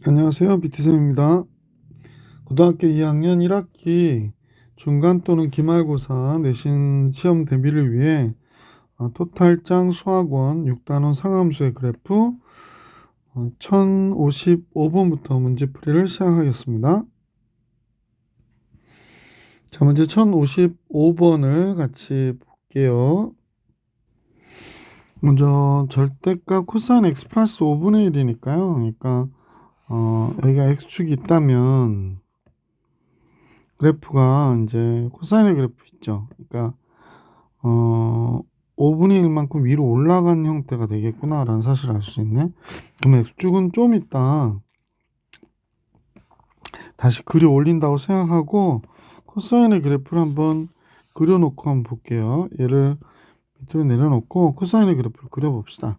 안녕하세요. 비트쌤입니다. 고등학교 2학년 1학기 중간 또는 기말고사 내신 시험 대비를 위해 토탈장 수학원 6단원 상함수의 그래프 1055번부터 문제풀이를 시작하겠습니다. 자, 문제 1055번을 같이 볼게요. 먼저 절대값 코사인 x 플러스 5분의 1이니까요. 그러니까 여기가 x축이 있다면 그래프가 이제 코사인의 그래프 있죠. 그러니까 5분의 1만큼 위로 올라간 형태가 되겠구나라는 사실을 알 수 있네. 그럼 x축은 좀 이따 다시 그려 올린다고 생각하고 코사인의 그래프를 한번 그려놓고 한번 볼게요. 얘를 밑으로 내려놓고 코사인의 그래프를 그려봅시다.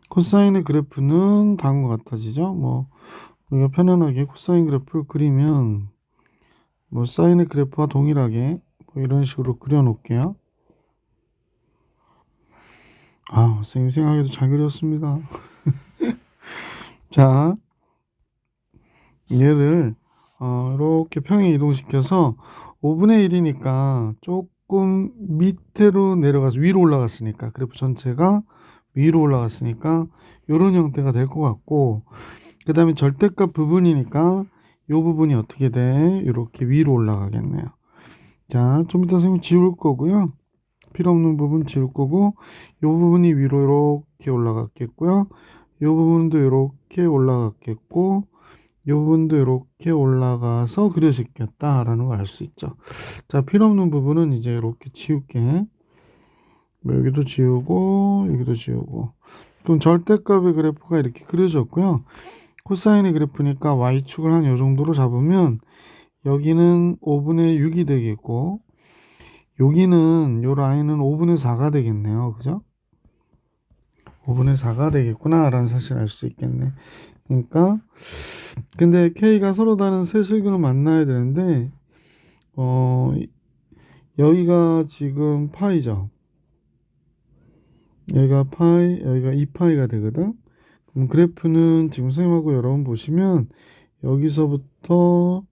코사인의 그래프는 다음과 같아지죠. 뭐 우리가 편안하게 코사인 그래프를 그리면 뭐 사인의 그래프와 동일하게 뭐 이런 식으로 그려 놓을게요. 선생님 생각해도 잘 그렸습니다. 자, 얘를 이렇게 평행 이동시켜서 5분의 1이니까 조금 밑으로 내려가서 위로 올라갔으니까 그래프 전체가 위로 올라갔으니까 이런 형태가 될 것 같고, 그 다음에 절대값 부분이니까 이 부분이 어떻게 돼? 이렇게 위로 올라가겠네요. 자, 좀 이따 선생님 지울 거고요. 필요 없는 부분 지울 거고, 이 부분이 위로 이렇게 올라갔겠고요. 이 부분도 이렇게 올라갔겠고, 이 부분도 이렇게 올라가서 그려지겠다라는 걸 알 수 있죠. 자, 필요 없는 부분은 이제 이렇게 지울게. 뭐 여기도 지우고, 여기도 지우고. 그럼 절대값의 그래프가 이렇게 그려졌고요. 코사인의 그래프니까 y축을 한 요 정도로 잡으면 여기는 5분의 6이 되겠고, 여기는 요 라인은 5분의 4가 되겠네요. 그죠? 5분의 4가 되겠구나 라는 사실을 알 수 있겠네. 그러니까 근데 K가 서로 다른 세 실근을 만나야 되는데 여기가 지금 파이죠. 여기가 파이, 여기가 2파이가 되거든. 그럼 그래프는 지금 선생님하고 여러분 보시면 여기서부터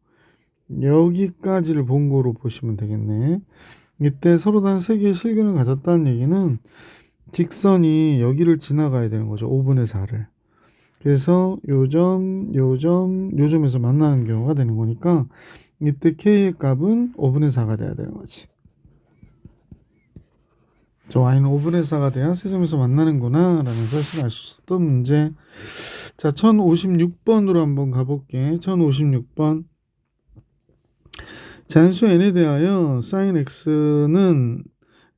여기까지를 본 거로 보시면 되겠네. 이때 서로 다른 세 개의 실근을 가졌다는 얘기는 직선이 여기를 지나가야 되는 거죠. 5분의 4를. 그래서 요점, 요점, 요점에서 만나는 경우가 되는 거니까 이때 K의 값은 5분의 4가 돼야 되는 거지. 저 Y는 5분의 4가 돼야 세 점에서 만나는구나 라는 사실을 알 수 있었던 문제. 자, 1056번으로 한번 가볼게. 1056번. 잔수 n에 대하여 sin x는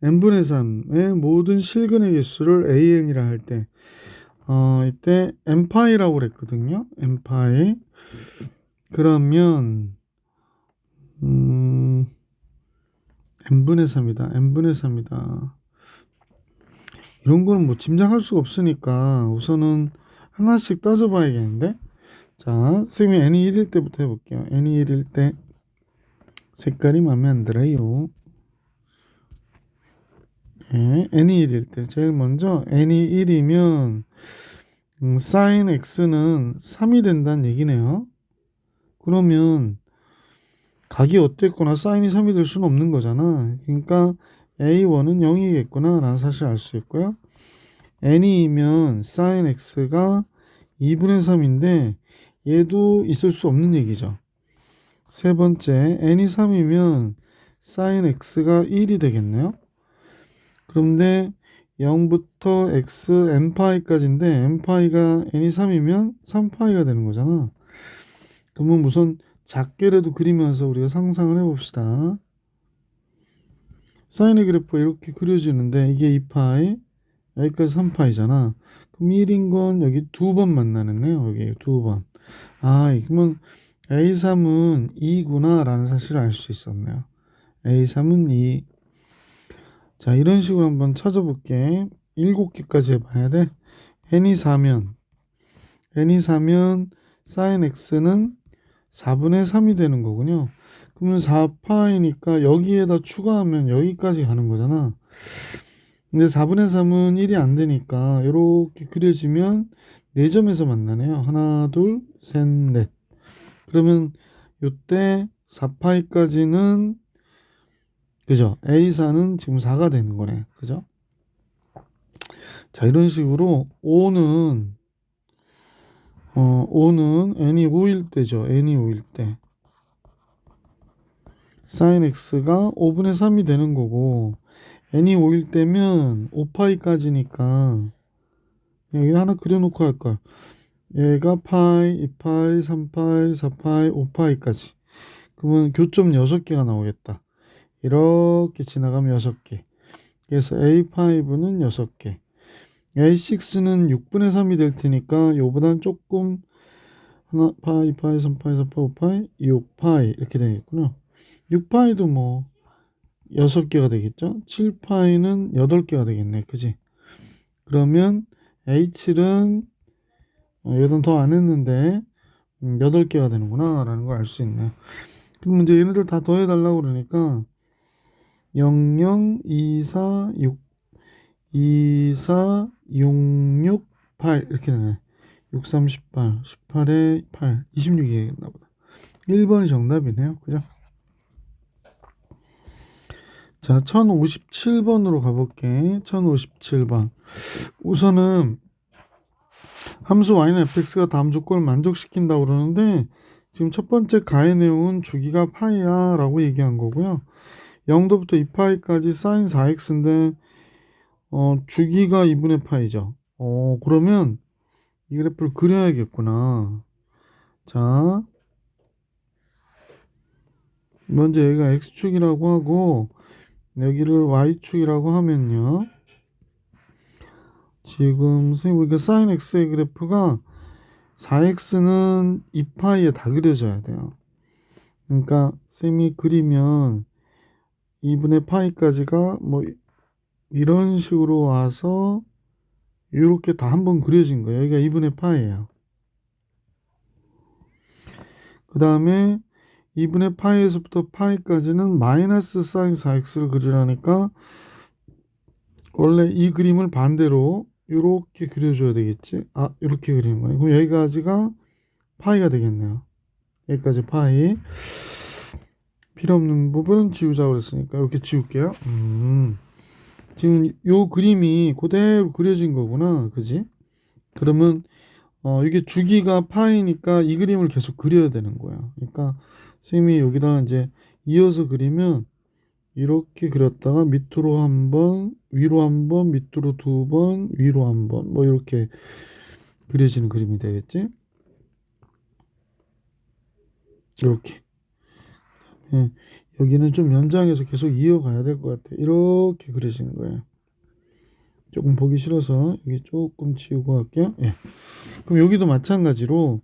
n분의 3의 모든 실근의 개수를 an이라 할 때, 이때 n파이라고 그랬거든요. n파이. 그러면 n분의 3이다. n분의 3이다. 이런 거는 뭐 짐작할 수가 없으니까 우선은 하나씩 따져봐야겠는데. 자, 선생님이 n이 1일 때부터 해볼게요. n이 1일 때 색깔이 마음에 안 들어요. 네, n이 1일 때 제일 먼저 n이 1이면 sin x는 3이 된다는 얘기네요. 그러면 각이 어땠거나 사인이 3이 될 수는 없는 거잖아. 그러니까 A1은 0이겠구나 라는 사실을 알 수 있고요. n이면 sin x가 2분의 3인데 얘도 있을 수 없는 얘기죠. 세 번째, n이 3이면 sin x가 1이 되겠네요. 그런데 0부터 x n파이까지인데 n파이가 n이 3이면 3파이가 되는 거잖아. 그러면 우선 작게라도 그리면서 우리가 상상을 해봅시다. 사인의 그래프가 이렇게 그려지는데 이게 2파이, 여기까지 3파이잖아. 그럼 1인 건 여기 두 번 만나는네요. 여기 두 번. 그러면 A3은 2구나 라는 사실을 알 수 있었네요. A3은 2. 자, 이런 식으로 한번 찾아볼게. 7개까지 해봐야 돼. n이 4면 sin x는 4분의 3이 되는 거군요. 그러면 4파이니까 여기에다 추가하면 여기까지 가는 거잖아. 근데 4분의 3은 1이 안 되니까 이렇게 그려지면 4점에서 만나네요. 하나, 둘, 셋, 넷. 그러면 요때 4파이까지는 그죠? A4는 지금 4가 되는 거네. 그죠? 자, 이런 식으로 O는 n이 5일 때죠. n이 5일 때. sin x가 5분의 3이 되는 거고 n이 5일 때면 5파이까지니까 여기 하나 그려놓고 할걸. 얘가 파이, 2파이, 3파이, 4파이, 5파이까지. 그러면 교점 6개가 나오겠다. 이렇게 지나가면 6개. 그래서 A5는 6개. A6는 6분의 3이 될 테니까 요보단 조금 하나 파이, 2파이, 3파이, 4파이, 5파이, 6파이 이렇게 되겠구나. 6파이도 뭐 6개가 되겠죠. 7파이는 8개가 되겠네. 그지? 그러면 H는 얘는 더 안 했는데 8개가 되는구나 라는 걸 알 수 있네. 그럼 이제 얘네들 다 더해달라고 그러니까 0, 0, 2, 4, 6, 2, 4, 6, 6, 8 이렇게 되네. 6, 3, 18, 18에 8, 26이 되겠나 보다. 1번이 정답이네요. 그죠? 자, 1057번으로 가볼게. 1057번. 우선은 함수 y는 fx가 다음 조건을 만족시킨다고 그러는데 지금 첫 번째 가의 내용은 주기가 파이야 라고 얘기한 거고요. 0도부터 2파이까지 sin 4x인데 주기가 2분의 파이죠. 그러면 이 그래프를 그려야겠구나. 자, 먼저 여기가 x축이라고 하고 여기를 y축이라고 하면요. 지금 선생님 우리가 sin x의 그래프가 4x는 2파이에 다 그려져야 돼요. 그러니까 쌤이 그리면 2분의 파이까지가 뭐 이런 식으로 와서 이렇게 다 한번 그려진 거예요. 여기가 2분의 파이예요. 그 다음에 2분의 파이에서부터 파이까지는 마이너스 사인 4x를 그리라니까 원래 이 그림을 반대로 이렇게 그려줘야 되겠지. 이렇게 그리는 거네. 그럼 여기까지가 파이가 되겠네요. 여기까지 파이. 필요 없는 부분은 지우자고 그랬으니까 이렇게 지울게요. 지금 요 그림이 그대로 그려진 거구나. 그지? 그러면 이게 주기가 파이니까 이 그림을 계속 그려야 되는 거야. 그러니까 선생님이 여기다 이제 이어서 그리면 이렇게 그렸다가 밑으로 한 번, 위로 한 번, 밑으로 두 번, 위로 한 번, 뭐 이렇게 그려지는 그림이 되겠지? 이렇게. 예, 여기는 좀 연장해서 계속 이어가야 될 것 같아. 이렇게 그려지는 거예요. 조금 보기 싫어서 여기 조금 지우고 할게요. 예. 그럼 여기도 마찬가지로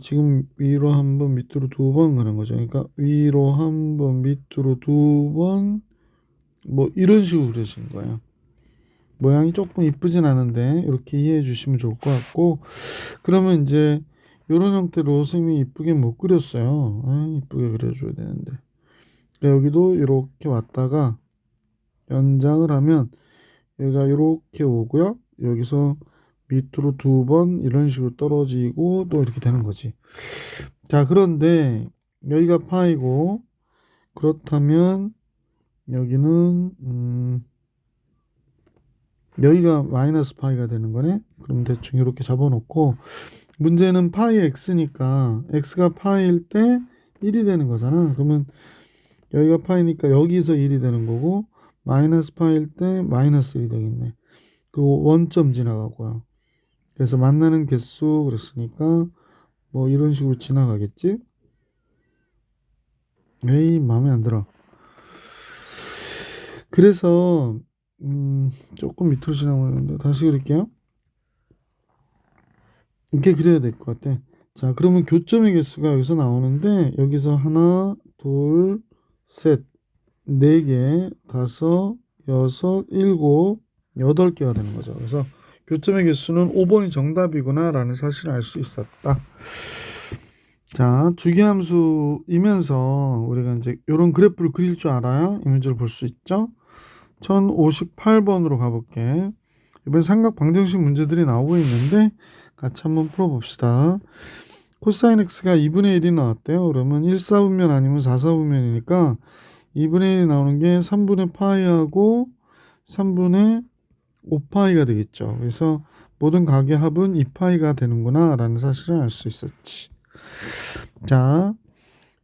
지금 위로 한 번, 밑으로 두 번 가는 거죠. 그러니까 위로 한 번, 밑으로 두 번, 뭐 이런 식으로 그려지는 거예요. 모양이 조금 이쁘진 않은데 이렇게 이해해 주시면 좋을 것 같고, 그러면 이제 이런 형태로 선생님이 이쁘게 못 그렸어요. 이쁘게 그려줘야 되는데. 그러니까 여기도 이렇게 왔다가 연장을 하면 여기가 이렇게 오고요. 여기서 밑으로 두 번 이런 식으로 떨어지고 또 이렇게 되는 거지. 자, 그런데 여기가 파이고 그렇다면 여기는 여기가 마이너스 파이가 되는 거네. 그럼 대충 이렇게 잡아놓고 문제는 파이 x니까 x가 파이일 때 1이 되는 거잖아. 그러면 여기가 파이니까 여기서 1이 되는 거고 마이너스 파이일 때 마이너스 1이 되겠네. 그리고 원점 지나가고요. 그래서 만나는 개수 그랬으니까 뭐 이런 식으로 지나가겠지. 에이 마음에 안 들어. 그래서 조금 밑으로 지나가고 있는데 다시 그릴게요. 이렇게 그려야 될 것 같아. 자, 그러면 교점의 개수가 여기서 나오는데 여기서 하나, 둘, 셋, 네 개, 다섯, 여섯, 일곱, 8개가 되는 거죠. 그래서 교점의 개수는 5번이 정답이구나 라는 사실을 알 수 있었다. 자, 주기함수이면서 우리가 이제 이런 그래프를 그릴 줄 알아야 이 문제를 볼 수 있죠. 1058번으로 가볼게. 이번 삼각 방정식 문제들이 나오고 있는데 같이 한번 풀어봅시다. 코사인 x가 2분의 1이 나왔대요. 그러면 1사분면 아니면 4사분면이니까 2분의 1이 나오는 게 3분의 파이하고 3분의 5파이가 되겠죠. 그래서 모든 각의 합은 2파이가 되는구나 라는 사실을 알 수 있었지. 자,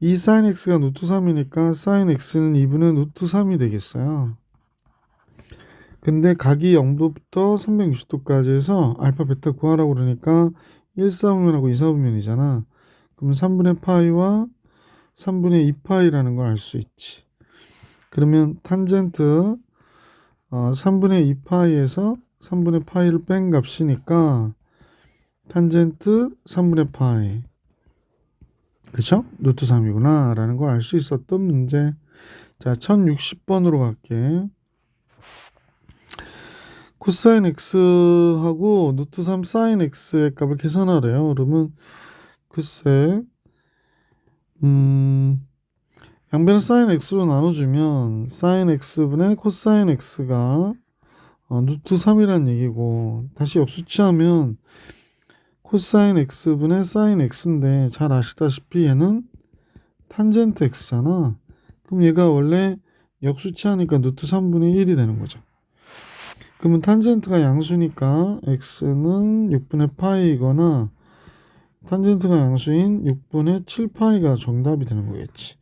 이 사인 x가 루트 3이니까 사인 x는 2분의 루트 3이 되겠어요. 근데 각이 0도부터 360도까지 해서 알파 베타 구하라고 그러니까 1사분면하고 2사분면이잖아. 그럼 3분의 파이와 3분의 2파이라는 걸 알 수 있지. 그러면 탄젠트 3분의 2파이에서 3분의 파이를 뺀 값이니까 탄젠트 3분의 파이, 그쵸? 루트 3이구나 라는 걸 알 수 있었던 문제. 자, 1060번으로 갈게. 코사인 x하고 루트 3 사인 x의 값을 계산하래요. 그러면 글쎄 양변을 사인 x로 나눠주면 사인 x분의 코사인 x가 루트 3이란 얘기고, 다시 역수치하면 코사인 x분의 사인 x인데 잘 아시다시피 얘는 탄젠트 x잖아. 그럼 얘가 원래 역수치하니까 루트 3분의 1이 되는 거죠. 그러면 탄젠트가 양수니까 x는 6분의 파이이거나 탄젠트가 양수인 6분의 7파이가 정답이 되는 거겠지.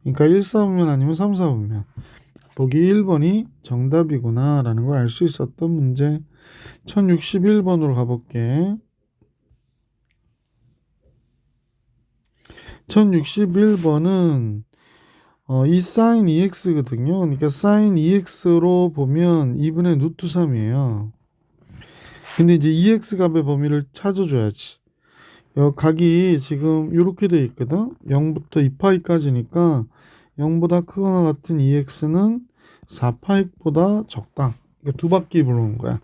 그러니까 1사분면 아니면 3사분면. 보기 1번이 정답이구나 라는 걸 알 수 있었던 문제. 1061번으로 가볼게. 1061번은 이 사인 2x거든요. 그러니까 사인 2x로 보면 2분의 루트 3이에요. 근데 이제 2x 값의 범위를 찾아줘야지. 각이 지금 이렇게 돼 있거든. 0부터 2파이까지니까 0보다 크거나 같은 2x는 4파이보다 적다. 그러니까 두 바퀴 부르는 거야.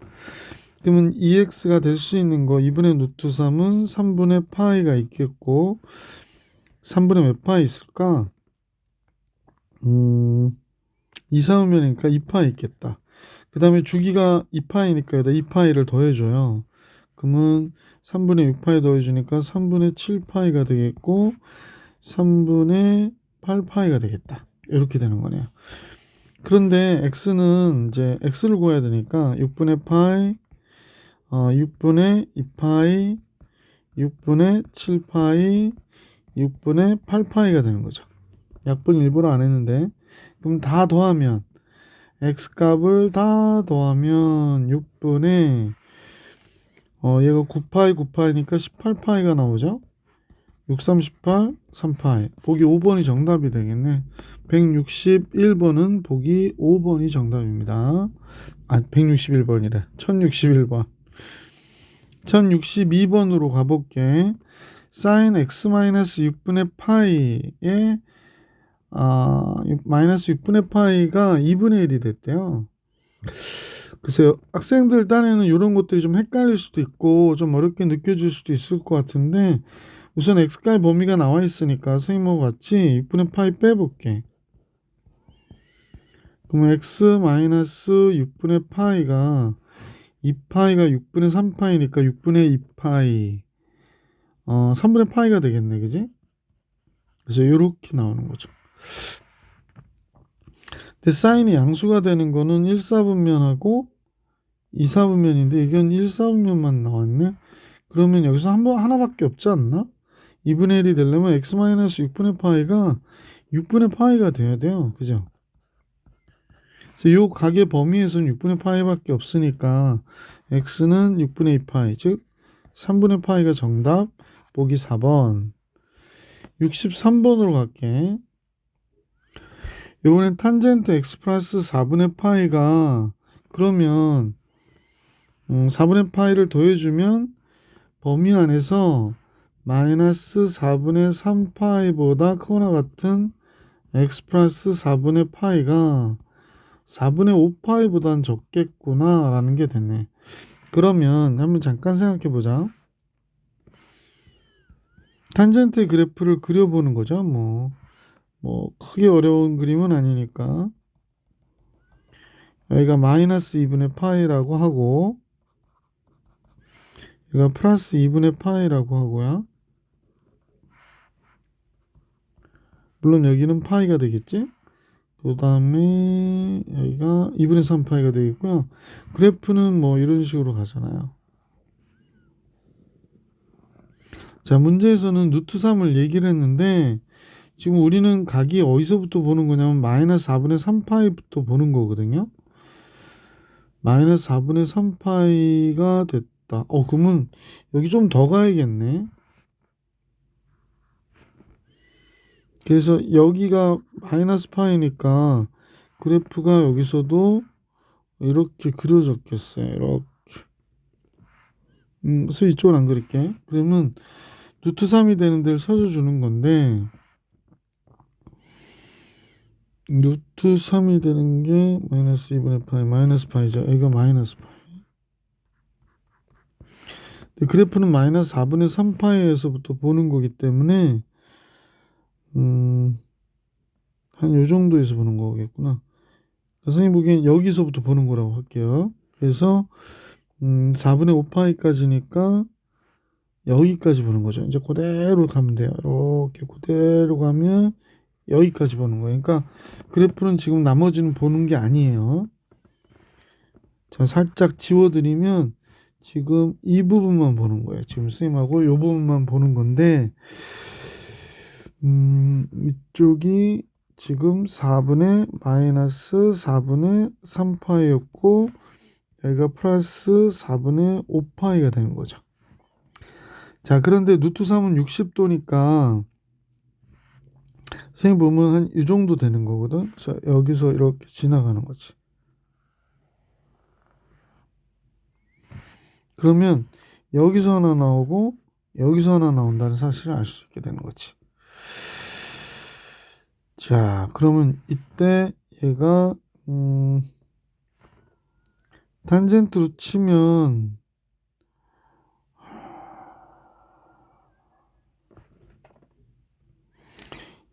그러면 2x가 될 수 있는 거 2분의 루트 3은 3분의 파이가 있겠고 3분의 몇 파이 있을까? 2사분면이니까 2파이 있겠다. 그 다음에 주기가 2파이니까 여기다 2파이를 더해줘요. 그러면 3분의 6파이 더해주니까 3분의 7파이가 되겠고 3분의 8파이가 되겠다. 이렇게 되는 거네요. 그런데 x는 이제 x를 구해야 되니까 6분의 파이, 6분의 2파이, 6분의 7파이, 6분의 8파이가 되는 거죠. 약분 일부러 안 했는데, 그럼 다 더하면 x값을 다 더하면 6분의 얘가 9파이 9파이니까 18파이가 나오죠. 6, 38, 3파이. 보기 5번이 정답이 되겠네. 161번은 보기 5번이 정답입니다. 161번이래. 1061번. 1062번으로 가볼게. sin x-6분의 파이에 마이너스 6분의 파이가 2분의 1이 됐대요. 글쎄요, 학생들 딴에는 이런 것들이 좀 헷갈릴 수도 있고 좀 어렵게 느껴질 수도 있을 것 같은데, 우선 x값 범위가 나와 있으니까 선생님하고 같이 6분의 파이 빼볼게. 그러면 x 마이너스 6분의 파이가 2파이가 6분의 3파이니까 6분의 2파이 3분의 파이가 되겠네, 그지? 그래서 이렇게 나오는 거죠. 근데 사인이 양수가 되는 거는 1사분면하고 2사분면인데 이건 1사분면만 나왔네. 그러면 여기서 하나밖에 없지 않나? 2분의 1이 되려면 x-6분의 파이가 6분의 파이가 돼야 돼요. 그죠? 그래서 이 각의 범위에서는 6분의 파이밖에 없으니까 x는 6분의 2파이, 즉 3분의 파이가 정답. 보기 4번. 63번으로 갈게. 이번엔 탄젠트 x 플러스 4분의 파이가, 그러면 4분의 파이를 더해주면 범위 안에서 마이너스 4분의 3파이보다 크거나 같은 x 플러스 4분의 파이가 4분의 5파이보단 적겠구나 라는 게 됐네. 그러면 한번 잠깐 생각해 보자. 탄젠트 그래프를 그려보는 거죠. 뭐 크게 어려운 그림은 아니니까. 여기가 마이너스 2분의 파이라고 하고 여기가 플러스 2분의 파이라고 하고요. 물론 여기는 파이가 되겠지? 그 다음에 여기가 2분의 3 파이가 되겠고요. 그래프는 뭐 이런 식으로 가잖아요. 자, 문제에서는 루트 3을 얘기를 했는데 지금 우리는 각이 어디서부터 보는 거냐면 마이너스 4분의 3파이부터 보는 거거든요. 마이너스 4분의 3파이가 됐다. 그러면 여기 좀 더 가야겠네. 그래서 여기가 마이너스 파이니까 그래프가 여기서도 이렇게 그려졌겠어요. 이렇게. 그래서 이쪽은 안 그릴게. 그러면 루트 3이 되는 데를 써주는 건데 루트 3이 되는 게 마이너스 2분의 파이 마이너스 파이죠. 여기가 마이너스 파이. 그래프는 마이너스 4분의 3파이에서부터 보는 거기 때문에 한 요 정도에서 보는 거겠구나. 선생님 보기엔 여기서부터 보는 거라고 할게요. 그래서 4분의 5파이까지니까 여기까지 보는 거죠. 이제 그대로 가면 돼요. 이렇게 그대로 가면 여기까지 보는 거예요. 그러니까 그래프는 지금 나머지는 보는 게 아니에요. 자, 살짝 지워드리면 지금 이 부분만 보는 거예요. 지금 선생님하고 이 부분만 보는 건데 이쪽이 지금 4분의 마이너스 4분의 3파이였고 여기가 플러스 4분의 5파이가 되는 거죠. 자, 그런데 루트 3은 60도니까 선생님 보면 한 이 정도 되는 거거든. 자, 여기서 이렇게 지나가는 거지. 그러면 여기서 하나 나오고 여기서 하나 나온다는 사실을 알 수 있게 되는 거지. 자, 그러면 이때 얘가 탄젠트로 치면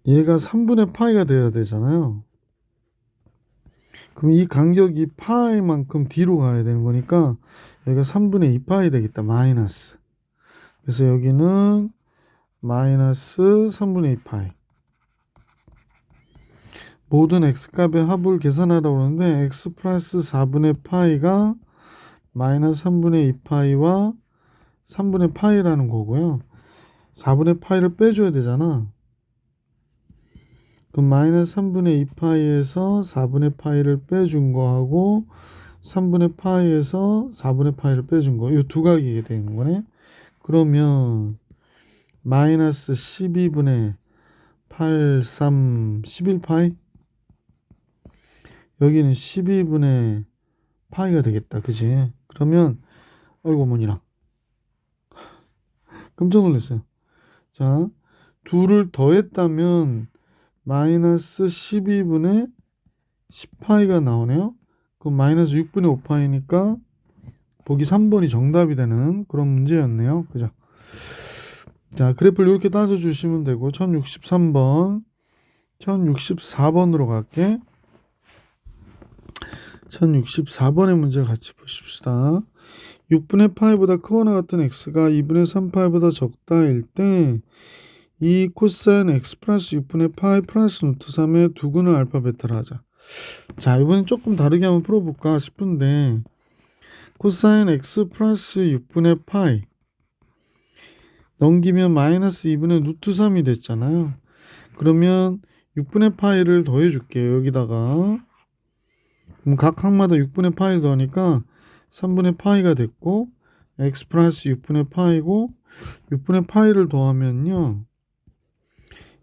얘가 3분의 파이가 돼야 되잖아요. 그럼 이 간격이 파이만큼 뒤로 가야 되는 거니까 여기가 3분의 2파이 되겠다. 마이너스. 그래서 여기는 마이너스 3분의 2파이. 모든 x값의 합을 계산하라고 그러는데 x 플러스 4분의 파이가 마이너스 3분의 2파이와 3분의 파이라는 거고요. 4분의 파이를 빼줘야 되잖아. 그럼 마이너스 3분의 2파이에서 4분의 파이를 빼준 거하고 3분의 파이에서 4분의 파이를 빼준 거. 이 두 가지가 되는 거네. 그러면 마이너스 12분의 8, 3, 11파이 여기는 12분의 파이가 되겠다. 그지? 그러면 아이고 어머니랑 깜짝 놀랐어요. 자, 둘을 더했다면 마이너스 12분의 10파이가 나오네요. 그럼 마이너스 6분의 5파이니까 보기 3번이 정답이 되는 그런 문제였네요. 그죠? 자, 그래프를 이렇게 따져주시면 되고 1063번 1064번으로 갈게. 1064번의 문제를 같이 보십시다. 6분의 파이보다 크거나 같은 x가 2분의 3파이보다 적다일 때 이 코사인 x 플러스 6분의 파이 플러스 루트 3의 두근을 알파 베타를 하자. 자, 이번엔 조금 다르게 한번 풀어볼까 싶은데 코사인 x 플러스 6분의 파이 넘기면 마이너스 2분의 루트 3이 됐잖아요. 그러면 6분의 파이를 더해줄게요. 여기다가 그럼 각 항마다 6분의 파이를 더하니까 3분의 파이가 됐고 x 플러스 6분의 파이고 6분의 파이를 더하면요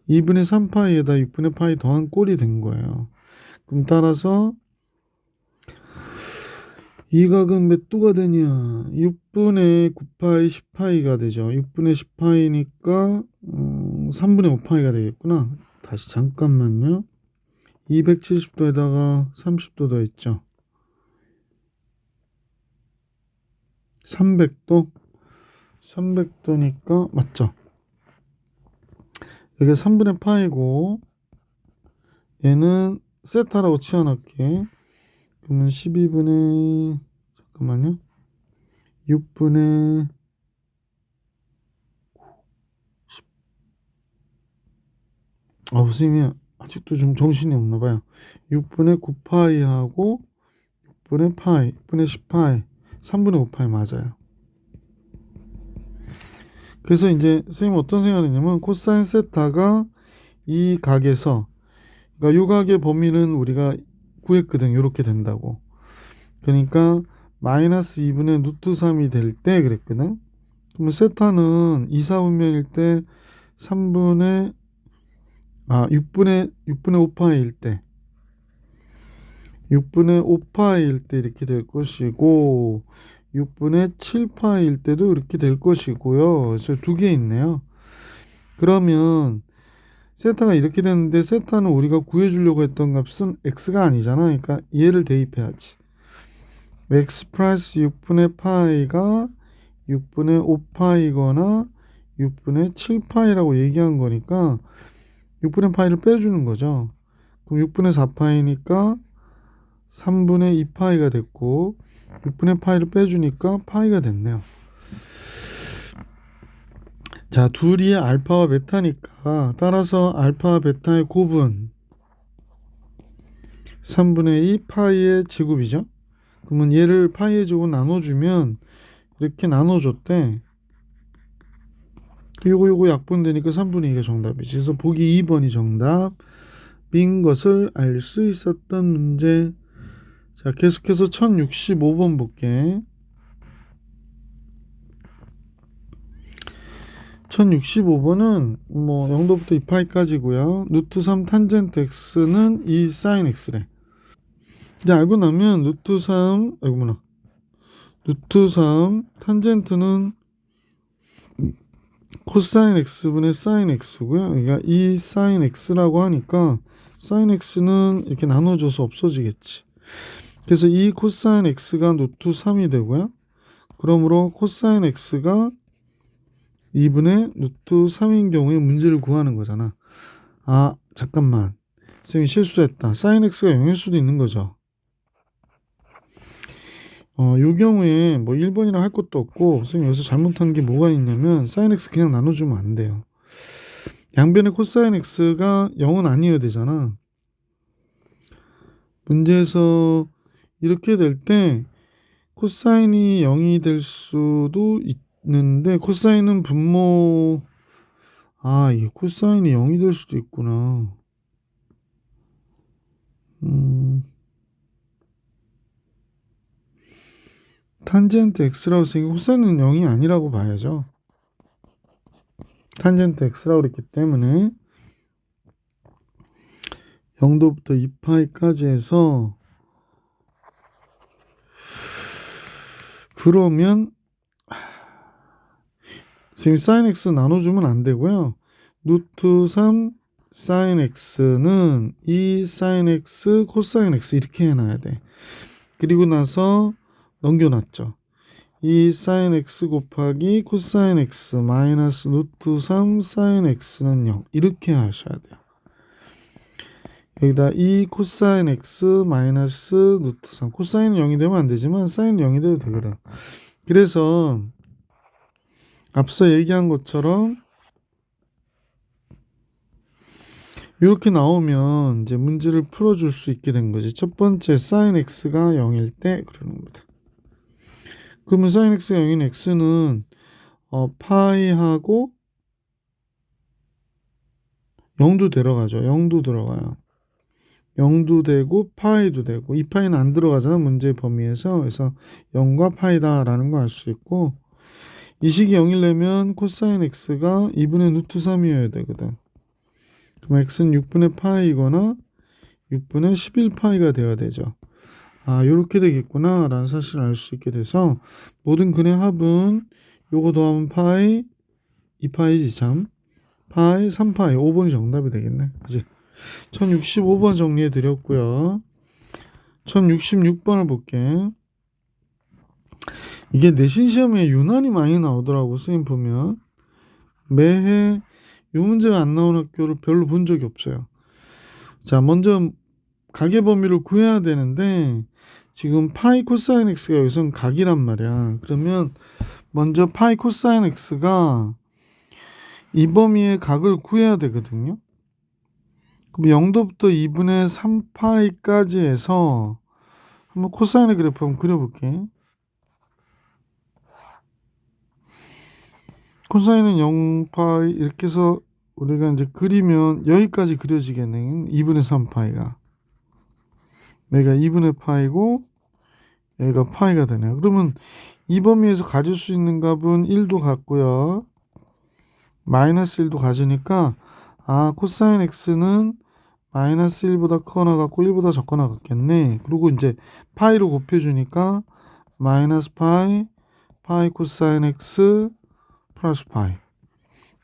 2분의 3파이에다 6분의 파이 더한 꼴이 된 거예요. 그럼 따라서 이 각은 몇 도가 되냐 6분의 9파이 10파이가 되죠. 6분의 10파이니까 3분의 5파이가 되겠구나. 다시 잠깐만요. 270도에다가 30도 더했죠. 300도 300도니까 맞죠? 여기 3분의 파이고 얘는 세타라고 치워놓을게. 그러면 12분의 잠깐만요. 6분의 선생님이 아직도 좀 정신이 없나 봐요. 6분의 9파이하고 6분의 파이, 6분의 10파이, 3분의 5파이 맞아요. 그래서 이제 선생님 어떤 생각을 했냐면 코사인 세타가 이 각에서, 그러니까 요 각의 범위는 우리가 구했거든. 이렇게 된다고. 그러니까 마이너스 2분의 루트 3이 될 때 그랬거든. 그러면 세타는 2, 4분면일 때 6분의 5파일 때 6분의 5파일 때 이렇게 될 것이고 6분의 7파일 때도 이렇게 될 것이고요. 그래서 두 개 있네요. 그러면 세타가 이렇게 되는데 세타는 우리가 구해주려고 했던 값은 x가 아니잖아. 그러니까 얘를 대입해야지. x 플러스 6분의 파이가 6분의 5파이거나 6분의 7파이라고 얘기한 거니까 6분의 파이를 빼주는 거죠. 그럼 6분의 4파이니까 3분의 2파이가 됐고 6분의 파이를 빼주니까 파이가 됐네요. 자, 둘이 알파와 베타니까 따라서 알파와 베타의 곱은 3분의 2 파이의 제곱이죠. 그러면 얘를 파이의 제곱 나눠주면 이렇게 나눠줬대. 요거 약분되니까 3분의 2가 정답이지. 그래서 보기 2번이 정답인 것을 알 수 있었던 문제. 자, 계속해서 1065번 볼게. 1065번은 뭐 0도부터 2파이까지고요. 루트 3 탄젠트 x는 2 사인 x래. 이제 알고 나면 루트 3, 아이고구나. 루트 3 탄젠트는 코사인 x분의 사인 x고요. 그러니까 2 사인 x라고 하니까 사인 x는 이렇게 나눠줘서 없어지겠지. 그래서 이 코사인 x가 루트 3이 되고요. 그러므로 코사인 x가 2분의 루트 3인 경우에 문제를 구하는 거잖아. 아, 잠깐만. 선생님이 실수했다. 사인 x가 0일 수도 있는 거죠. 요 경우에 뭐 1번이라 할 것도 없고, 선생님 여기서 잘못한 게 뭐가 있냐면, 사인 x 그냥 나눠주면 안 돼요. 양변의 코사인 x가 0은 아니어야 되잖아. 문제에서 이렇게 될 때, 코사인이 0이 될 수도 있는데, 코사인은 분모, 이게 코사인이 0이 될 수도 있구나. 탄젠트 x라고 쓰니까 코사인은 0이 아니라고 봐야죠. 탄젠트 x라고 그랬기 때문에 0도부터 2파이까지 해서 그러면 지금 사인 x 나눠주면 안 되고요. 루트 3 사인 x는 2 사인 x 코사인 x 이렇게 해놔야 돼. 그리고 나서 넘겨놨죠. 2 사인 x 곱하기 코사인 x 마이너스 루트 3 사인 x는 0 이렇게 하셔야 돼요. 여기다 2 코사인 x 마이너스 루트 3 코사인은 0이 되면 안 되지만 사인은 0이 돼도 되거든. 그래서 앞서 얘기한 것처럼 이렇게 나오면 이제 문제를 풀어줄 수 있게 된 거지. 첫 번째 사인 x가 0일 때 그러는 겁니다. 그러면 사인 x가 0인 x는 파이하고 0도 들어가죠. 0도 들어가요. 0도 되고 파이도 되고 2파이는 안 들어가잖아. 문제 범위에서. 그래서 0과 파이다라는 거 알 수 있고 이 식이 0이려면 코사인 x가 2분의 루트 3이어야 되거든. 그럼 x는 6분의 파이거나 6분의 11파이가 되어야 되죠. 요렇게 되겠구나 라는 사실을 알 수 있게 돼서 모든 근의 합은 요거 더하면 파이 2파이지 참. 파이 3파이 5번이 정답이 되겠네. 그지? 1065번 정리해 드렸고요. 1066번을 볼게. 이게 내신 시험에 유난히 많이 나오더라고. 선생님 보면 매해 이 문제가 안 나온 학교를 별로 본 적이 없어요. 자, 먼저 가계 범위를 구해야 되는데 지금 파이 코사인 x가 여기선 각이란 말이야. 그러면 먼저 파이 코사인 x가 이 범위의 각을 구해야 되거든요. 그럼 0도부터 2분의 3파이까지 해서 한번 코사인의 그래프 한번 그려볼게. 코사인은 0파이 이렇게 해서 우리가 이제 그리면 여기까지 그려지겠네. 2분의 3파이가. 여기가 2분의 파이고 여기가 파이가 되네요. 그러면 이 범위에서 가질 수 있는 값은 1도 같고요. 마이너스 1도 가지니까 코사인 x는 마이너스 1보다 크거나 같고 1보다 적거나 같겠네. 그리고 이제 파이로 곱해주니까 마이너스 파이, 파이 코사인 x 플러스 파이.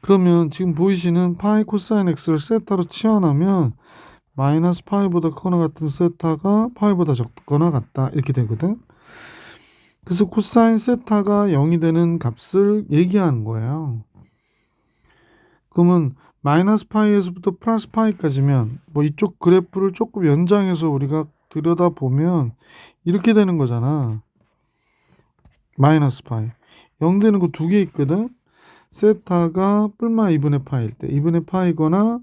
그러면 지금 보이시는 파이 코사인 x를 세타로 치환하면 마이너스 파이보다 크거나 같은 세타가 파이보다 적거나 같다 이렇게 되거든. 그래서 코사인 세타가 0이 되는 값을 얘기하는 거예요. 그러면 마이너스 파이에서부터 플러스 파이까지면 뭐 이쪽 그래프를 조금 연장해서 우리가 들여다보면 이렇게 되는 거잖아. 마이너스 파이 0 되는 거 두 개 있거든. 세타가 뿔마 2분의 파이일 때 2분의 파이거나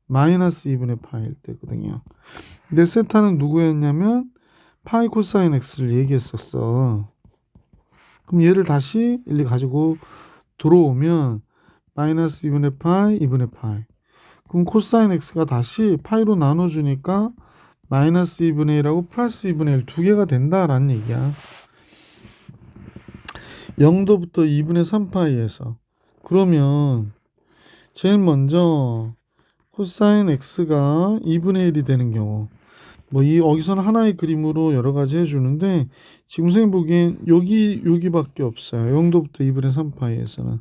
마이너스 2분의 파이일 때거든요. 근데 세타는 누구였냐면 파이 코사인 x를 얘기했었어. 그럼 얘를 다시 일리 가지고 들어오면 마이너스 2분의 파이, 2분의 파이. 그럼 코사인 x가 다시 파이로 나눠주니까 마이너스 2분의 1하고 플러스 2분의 1 두 개가 된다라는 얘기야. 0도부터 2분의 3파이에서. 그러면 제일 먼저 코사인 x가 2분의 1이 되는 경우 뭐 여기서는 하나의 그림으로 여러 가지 해주는데 지금 선생님 보기엔 여기밖에 없어요. 0도부터 2분의 3파이에서는.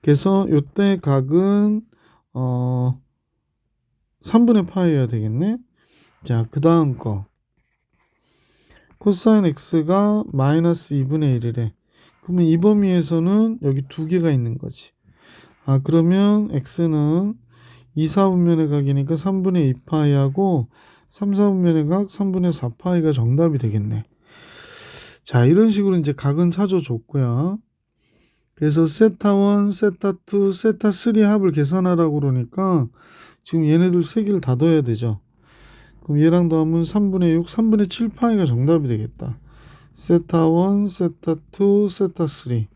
그래서 요때 각은 3분의 파이여야 되겠네. 자, 그 다음 거 코사인 x가 마이너스 2분의 1이래. 그러면 이 범위에서는 여기 두 개가 있는 거지. 그러면 x는 2, 4분면의 각이니까 3분의 2파이하고 3, 4분면의 각 3분의 4파이가 정답이 되겠네. 자, 이런 식으로 이제 각은 찾아줬고요. 그래서 세타 1, 세타 2, 세타 3 합을 계산하라고 그러니까 지금 얘네들 세 개를 다 넣어야 되죠. 그럼 얘랑 더하면 3분의 6, 3분의 7파이가 정답이 되겠다. 세타 1, 세타 2, 세타 3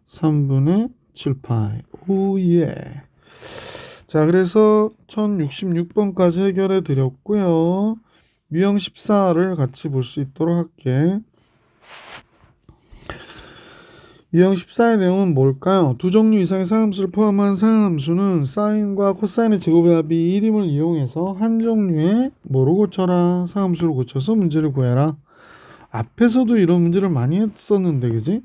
3분의 7파이. 오예. 자, 그래서 1066번까지 해결해 드렸고요. 유형 14를 같이 볼 수 있도록 할게. 유형 14의 내용은 뭘까요? 두 종류 이상의 상함수를 포함한 상함수는 사인과 코사인의 제곱의 합이 1임을 이용해서 한 종류의 뭐로 고쳐라? 상함수로 고쳐서 문제를 구해라. 앞에서도 이런 문제를 많이 했었는데 그지?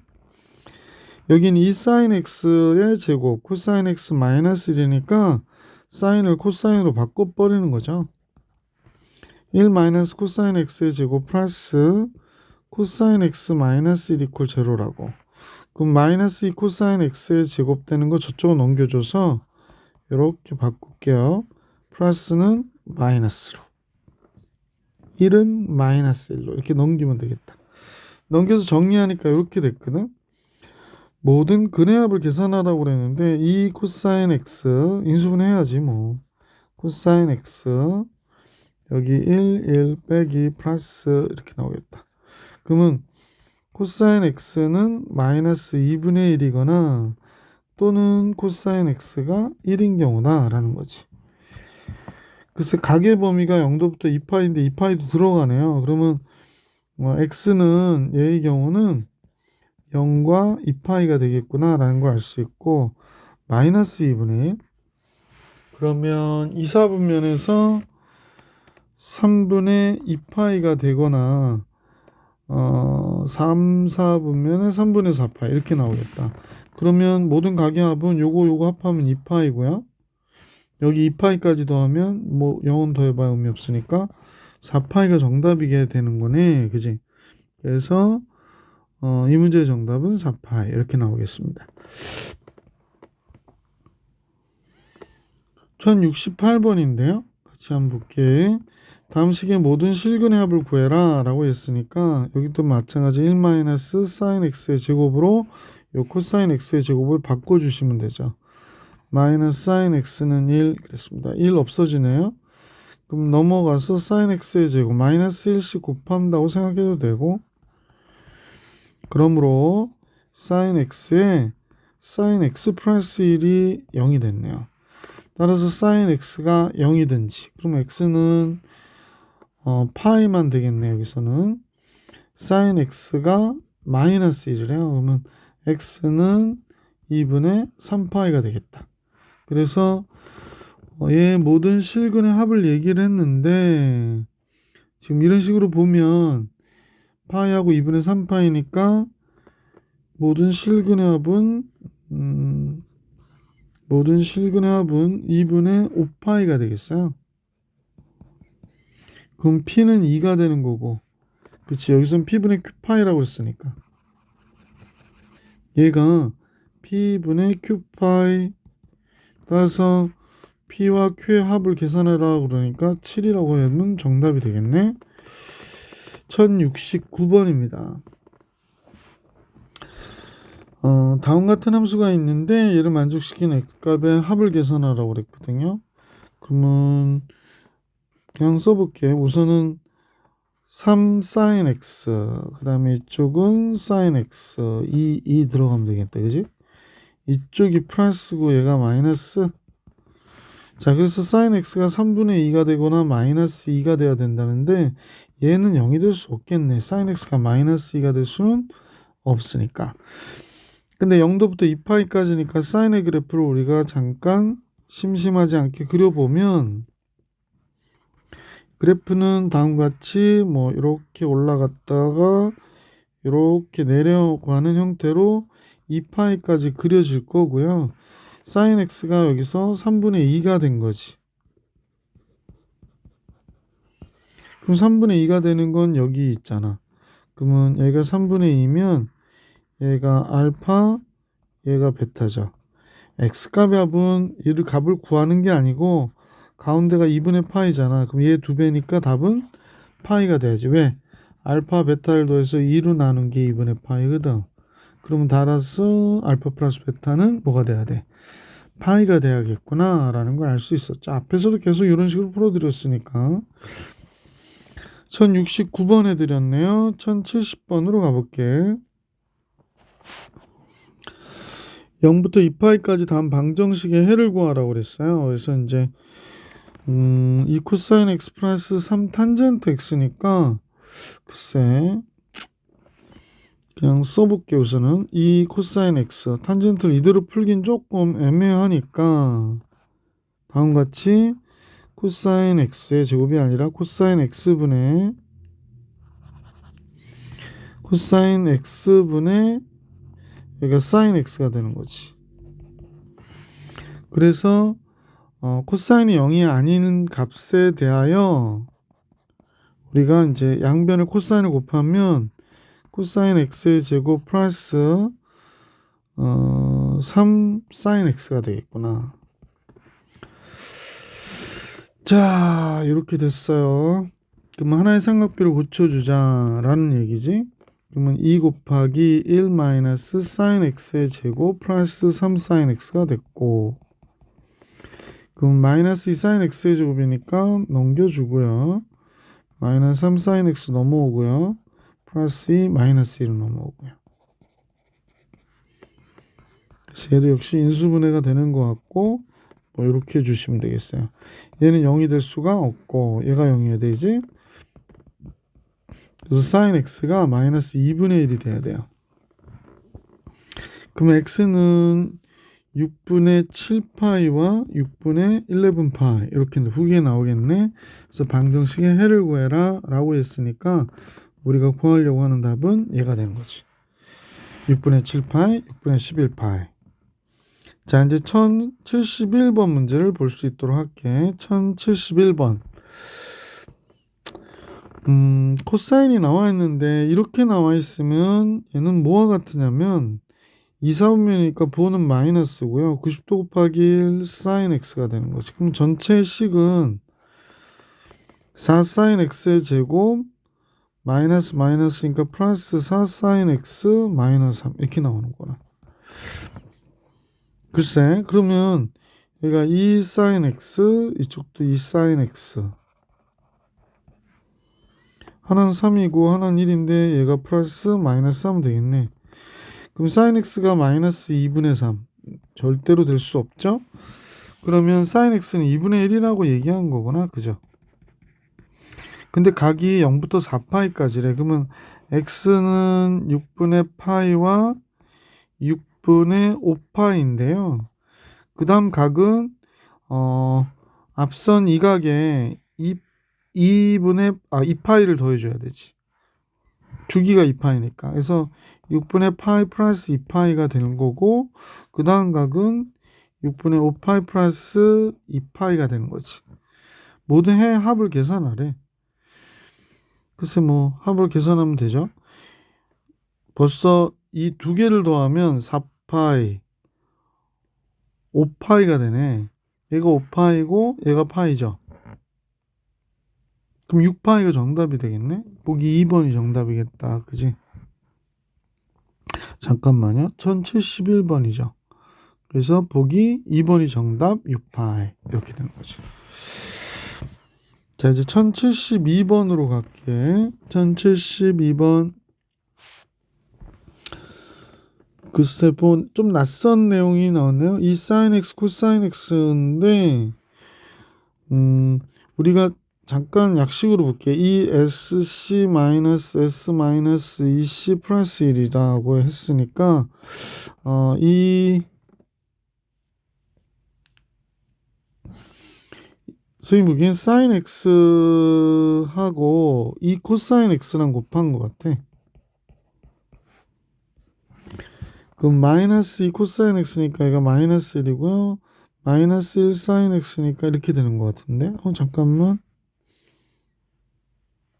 여긴 2sin x의 제곱 코사인 x 마이너스 1이니까 사인을 코사인으로 바꿔버리는 거죠. 1 마이너스 코사인 x의 제곱 플러스 코사인 x 마이너스 1 이퀄 제로라고. 그럼 마이너스 2 코사인 x의 제곱 되는 거 저쪽으로 넘겨줘서 이렇게 바꿀게요. 플러스는 마이너스로 1은 마이너스 1로 이렇게 넘기면 되겠다. 넘겨서 정리하니까 이렇게 됐거든. 모든 근해합을 계산하라고 그랬는데 이 코사인 x 인수분해야지 뭐. 코사인 x 여기 1 빼기 플러스 이렇게 나오겠다. 그러면 코사인 x는 마이너스 2분의 1이거나 또는 코사인 x가 1인 경우다 라는 거지. 글쎄 각의 범위가 0도부터 2파이인데 2파이도 들어가네요. 그러면 x는 얘의 경우는 0과 2파이가 되겠구나 라는 걸 알 수 있고 마이너스 2분의 1 그러면 2, 4분면에서 3분의 2파이가 되거나 3, 4분면에 3분의 4파이 이렇게 나오겠다. 그러면 모든 각의 합은 요거 합하면 2파이고요. 여기 2파이까지 더하면 뭐 0은 더해봐야 의미 없으니까 4파이가 정답이게 되는 거네. 그지? 그래서 이 문제의 정답은 4파이 이렇게 나오겠습니다. 1068번인데요. 같이 한번 볼게. 다음 식의 모든 실근의 합을 구해라 라고 했으니까 여기도 마찬가지 1 마이너스 사인 x의 제곱으로 요 코사인 x의 제곱을 바꿔주시면 되죠. 마이너스 사인 x는 1 그랬습니다. 1 없어지네요. 그럼 넘어가서 사인 x의 제곱 마이너스 1씩 곱한다고 생각해도 되고, 그러므로 사인 x에 사인 x 플러스 1이 0이 됐네요. 따라서 사인 x가 0이든지 그럼 x는 파이만 되겠네요. 여기서는 사인 x가 마이너스 1이래요. 그러면 x는 2분의 3파이가 되겠다. 그래서 얘 모든 실근의 합을 얘기를 했는데 지금 이런 식으로 보면 파이하고 2분의 3파이니까 모든 실근의 합은 2분의 5파이가 되겠어요. 그럼 p는 2가 되는 거고, 그치? 여기서는 p분의 q파이라고 했으니까 얘가 p분의 q파이, 따라서 p와 q의 합을 계산해라 그러니까 7이라고 하면 정답이 되겠네. 1069번입니다. 다음 같은 함수가 있는데 얘를 만족시키는 x값의 합을 계산하라고 그랬거든요. 그러면 그냥 써볼게요. 우선은 3 sin x, 그 다음에 이쪽은 sin x 2 들어가면 되겠다. 그지? 이쪽이 플러스고 얘가 마이너스. 자, 그래서 sin x가 3분의 2가 되거나 마이너스 2가 돼야 된다는데 얘는 0이 될 수 없겠네. sin x가 마이너스 2가 될 수는 없으니까. 근데 0도부터 2파이까지니까 사인의 그래프를 우리가 잠깐 심심하지 않게 그려보면 그래프는 다음과 같이 뭐 이렇게 올라갔다가 이렇게 내려가는 형태로 2파이까지 그려질 거고요. 사인 x가 여기서 3분의 2가 된 거지. 그럼 3분의 2가 되는 건 여기 있잖아. 그러면 얘가 3분의 2면 얘가 알파, 얘가 베타죠. x값의 합은 얘를 값을 구하는 게 아니고 가운데가 2분의 파이잖아. 그럼 얘 2배니까 답은 파이가 돼야지. 왜? 알파 베타를 더해서 2로 나눈 게 2분의 파이거든. 그러면 따라서 알파 플러스 베타는 뭐가 돼야 돼? 파이가 돼야겠구나 라는 걸 알 수 있었죠. 앞에서도 계속 이런 식으로 풀어드렸으니까. 1069번 해드렸네요. 1070번으로 가볼게. 0부터 2파이까지 다음 방정식의 해를 구하라고 그랬어요. 그래서 이제 2 코사인 x 플러스 3 탄젠트 x니까 글쎄 그냥 써볼게요. 우선은 2 코사인 x 탄젠트를 이대로 풀긴 조금 애매하니까 다음같이 코사인 x의 제곱이 아니라 코사인 x분의 여기가 사인 x가 되는 거지. 그래서 코사인이 0이 아닌 값에 대하여 우리가 이제 양변을 코사인을 곱하면 코사인 x의 제곱 플러스 3 사인 x가 되겠구나. 자, 이렇게 됐어요. 그러면 하나의 삼각비를 고쳐주자 라는 얘기지. 그러면 2 곱하기 1 마이너스 사인 x의 제곱 플러스 3 사인 x가 됐고, 그럼 마이너스 2 사인 x의 제곱이니까 넘겨주고요. 마이너스 3 사인 x 넘어오고요. 플러스 2 마이너스 1은 넘어오고요. 그래서 얘도 역시 인수분해가 되는 것 같고 뭐 이렇게 해주시면 되겠어요. 얘는 0이 될 수가 없고 얘가 0이어야 되지. 그래서 사인 x가 마이너스 2분의 1이 돼야 돼요. 그러면 x는 6분의 7파이와 6분의 11파이 이렇게 후기에 나오겠네. 그래서 방정식의 해를 구해라 라고 했으니까 우리가 구하려고 하는 답은 얘가 되는 거지. 6분의 7파이, 6분의 11파이. 자, 이제 1071번 문제를 볼 수 있도록 할게. 1071번. 코사인이 나와 있는데 이렇게 나와 있으면 얘는 뭐와 같으냐면 2, 4분면이니까 부호는 마이너스고요. 90도 곱하기 1 사인 x가 되는 거지. 그럼 전체 식은 4 sin x의 제곱 마이너스 마이너스니까 플러스 4 sin x 마이너스 3 이렇게 나오는 거야. 글쎄, 그러면 얘가 2 sin x, 이쪽도 2 sin x. 하나는 3이고 하나는 1인데 얘가 플러스 마이너스 하면 되겠네. 그럼 sin x가 마이너스 2분의 3. 절대로 될 수 없죠? 그러면 sin x는 2분의 1이라고 얘기한 거구나. 그죠? 근데 각이 0부터 4파이까지래. 그러면 x는 6분의 파이와 6분의 5파인데요. 그 다음 각은 앞선 이 각에 2파이를 더해줘야 되지. 주기가 2파이니까. 그래서 6분의 파이 플러스 2파이가 되는 거고, 그 다음 각은 6분의 5파이 플러스 2파이가 되는 거지. 모든 해 합을 계산하래. 글쎄 뭐 합을 계산하면 되죠. 벌써 이 두 개를 더하면 4파이, 5파이가 되네. 얘가 5파이고 얘가 파이죠. 그럼 6파이가 정답이 되겠네. 보기 2번이 정답이겠다. 그지? 잠깐만요. 1071번이죠. 그래서 보기 2번이 정답 6파이 이렇게 되는 거죠. 자, 이제 1072번으로 갈게. 1072번. 글쎄, 좀 낯선 내용이 나왔네요. 이 sin x, cosine x인데, 우리가 잠깐 약식으로 볼게. 이 sc 마이너스 s 마이너스 2c 플러스 1이라고 했으니까, 선생님 보기엔 sin x하고 이 cosine x랑 곱한 것 같아. 그럼 마이너스 2 코사인 x니까 얘가 마이너스 1이고요. 마이너스 1 사인 x니까 이렇게 되는 것 같은데. 잠깐만.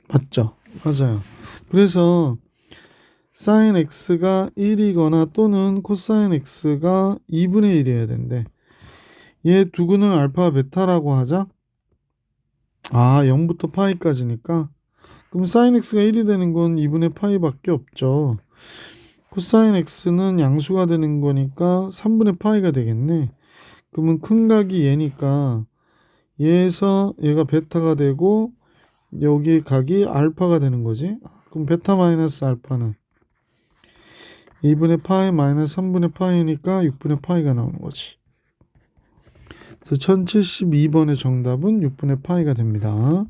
맞죠? 맞아요. 그래서 사인 x가 1이거나 또는 코사인 x가 2분의 1이어야 된대. 얘 두구는 알파 베타라고 하자. 0부터 파이까지니까. 그럼 사인 x가 1이 되는 건 2분의 파이밖에 없죠. 코사인 x는 양수가 되는 거니까 3분의 파이가 되겠네. 그러면 큰 각이 얘니까 얘에서 얘가 베타가 되고 여기 각이 알파가 되는 거지. 그럼 베타 마이너스 알파는 2분의 파이 마이너스 3분의 파이니까 6분의 파이가 나오는 거지. 그래서 1072번의 정답은 6분의 파이가 됩니다.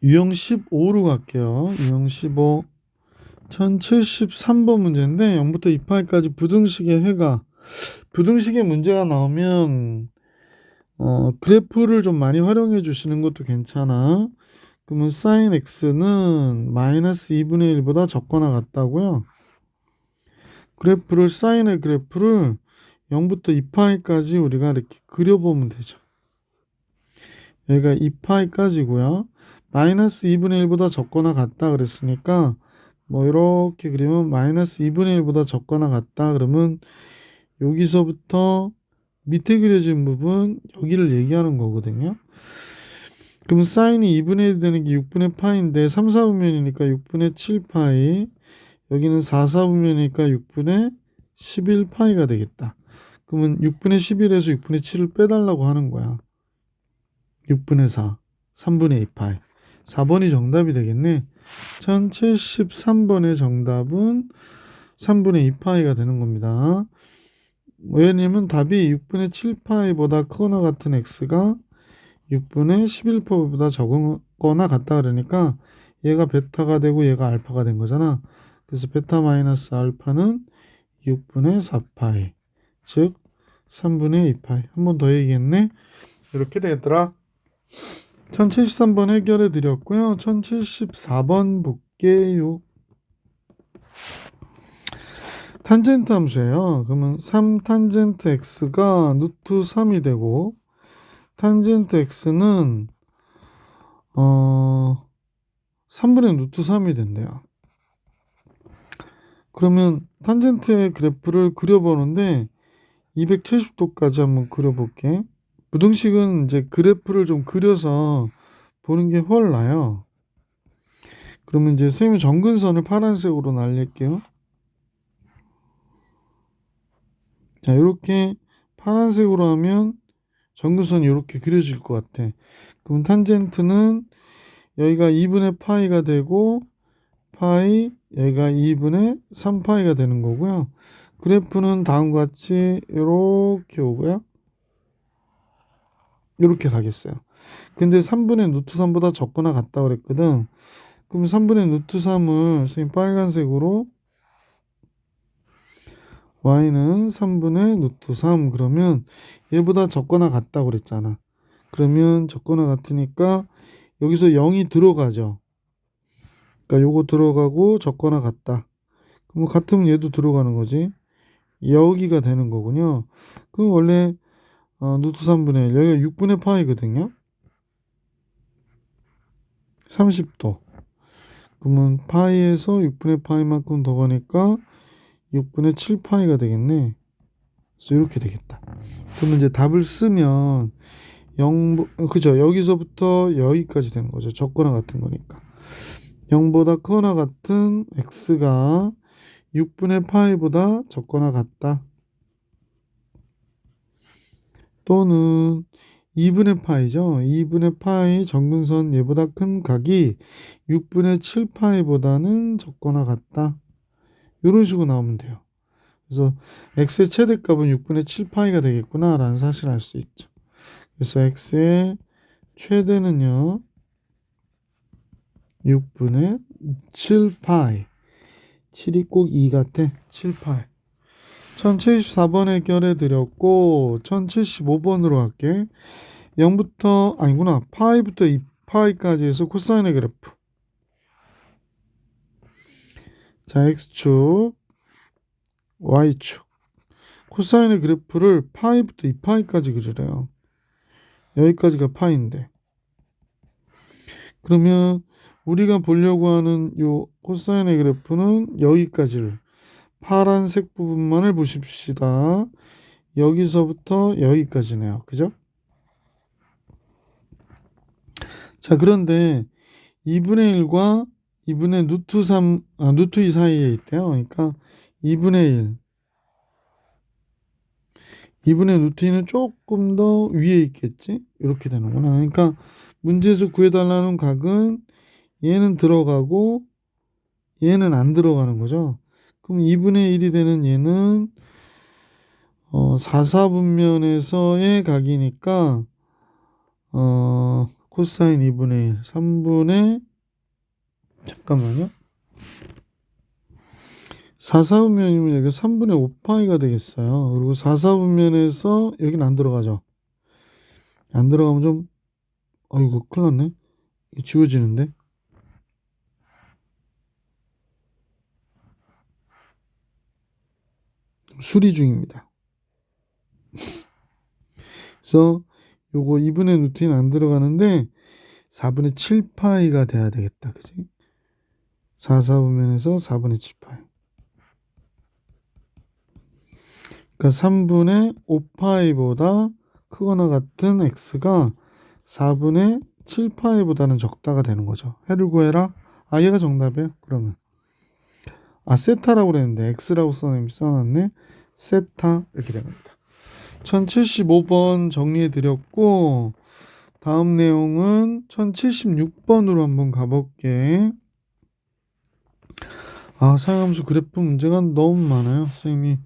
유형 15로 갈게요. 유형 15. 1073번 문제인데 0부터 2파이까지 부등식의 해가 부등식의 문제가 나오면 그래프를 좀 많이 활용해 주시는 것도 괜찮아. 그러면 sin x는 마이너스 2분의 1보다 적거나 같다고요. 사인의 그래프를 0부터 2파이까지 우리가 이렇게 그려보면 되죠. 여기가 2파이까지고요. 마이너스 2분의 1보다 적거나 같다 그랬으니까 뭐 이렇게 그리면 마이너스 2분의 1보다 적거나 같다 그러면 여기서부터 밑에 그려진 부분 여기를 얘기하는 거거든요. 그럼 사인이 2분의 1 되는 게 6분의 파인데 3, 4분면이니까 6분의 7파이 여기는 4, 4분면이니까 6분의 11파이가 되겠다. 그러면 6분의 11에서 6분의 7을 빼달라고 하는 거야. 6분의 4, 3분의 2파이. 4번이 정답이 되겠네. 1073번의 정답은 3분의 2파이가 되는 겁니다. 왜냐면 답이 6분의 7파이보다 크거나 같은 x가 6분의 11파이보다 적거나 같다 그러니까 얘가 베타가 되고 얘가 알파가 된 거잖아. 그래서 베타 마이너스 알파는 6분의 4파이 즉 3분의 2파이. 한 번 더 얘기했네. 이렇게 되더라. 1073번 해결해 드렸고요. 1074번 볼게요. 탄젠트 함수예요. 그러면 3탄젠트 x가 루트 3이 되고 탄젠트 x는 3분의 루트 3이 된대요. 그러면 탄젠트의 그래프를 그려보는데 270도까지 한번 그려볼게. 부등식은 이제 그래프를 좀 그려서 보는 게 훨 나아요. 그러면 이제 선생님이 정근선을 파란색으로 날릴게요. 자, 이렇게 파란색으로 하면 정근선이 이렇게 그려질 것 같아. 그럼 탄젠트는 여기가 2분의 파이가 되고 파이 여기가 2분의 3파이가 되는 거고요. 그래프는 다음과 같이 이렇게 오고요. 이렇게 가겠어요. 근데 3분의 루트 3보다 적거나 같다 그랬거든. 그럼 3분의 루트 3을 선생님 빨간색으로 y는 3분의 루트 3 그러면 얘보다 적거나 같다 그랬잖아. 그러면 적거나 같으니까 여기서 0이 들어가죠. 그러니까 요거 들어가고 적거나 같다. 그럼 같으면 얘도 들어가는 거지. 여기가 되는 거군요. 그럼 원래 루트 3분의 1 여기가 6분의 파이거든요. 30도. 그러면 파이에서 6분의 파이만큼 더 가니까 6분의 7파이가 되겠네. 그래서 이렇게 되겠다. 그러면 이제 답을 쓰면 0, 그죠? 여기서부터 여기까지 되는 거죠. 적거나 같은 거니까. 0보다 크거나 같은 x가 6분의 파이보다 적거나 같다. 또는 2분의 파이죠. 2분의 파이 정근선 얘보다 큰 각이 6분의 7파이보다는 적거나 같다. 이런 식으로 나오면 돼요. 그래서 x의 최대값은 6분의 7파이가 되겠구나 라는 사실을 알 수 있죠. 그래서 x의 최대는요 6분의 7파이 7이 꼭 2 같아 7파이 1074번 해결해 드렸고 1075번으로 할게. 0부터 아니구나 파이부터 2파이까지 해서 코사인의 그래프. 자 x축 y축 코사인의 그래프를 파이부터 2파이까지 그리래요. 여기까지가 파인데 그러면 우리가 보려고 하는 요 코사인의 그래프는 여기까지를 파란색 부분만을 보십시다. 여기서부터 여기까지네요. 그죠? 자, 그런데 2분의 1과 2분의 루트 3, 루트 2 사이에 있대요. 그러니까 2분의 1. 2분의 루트 2는 조금 더 위에 있겠지? 이렇게 되는구나. 그러니까 문제에서 구해달라는 각은 얘는 들어가고 얘는 안 들어가는 거죠. 그럼 2분의 1이 되는 얘는 4, 4분면에서의 각이니까 코사인 2분의 1, 3분의 잠깐만요. 4, 4분면이면 여기가 3분의 5파이가 되겠어요. 그리고 4, 4분면에서 여기는 안 들어가죠. 안 들어가면 좀 어이구 큰일 났네. 이거 지워지는데. 수리 중입니다. 그래서 요거 2분의 루트는 안 들어가는데 4분의 7파이가 돼야 되겠다. 그지? 4, 4분면에서 4분의 7파이. 그러니까 3분의 5파이보다 크거나 같은 x가 4분의 7파이보다는 적다가 되는 거죠. 해를 구해라. 아 얘가 정답이에요. 그러면 세타라고 그랬는데 x라고 써놨네. 세타 이렇게 됩니다. 1075번 정리해 드렸고 다음 내용은 1076번으로 한번 가볼게. 사용함수 그래프 문제가 너무 많아요. 선생님이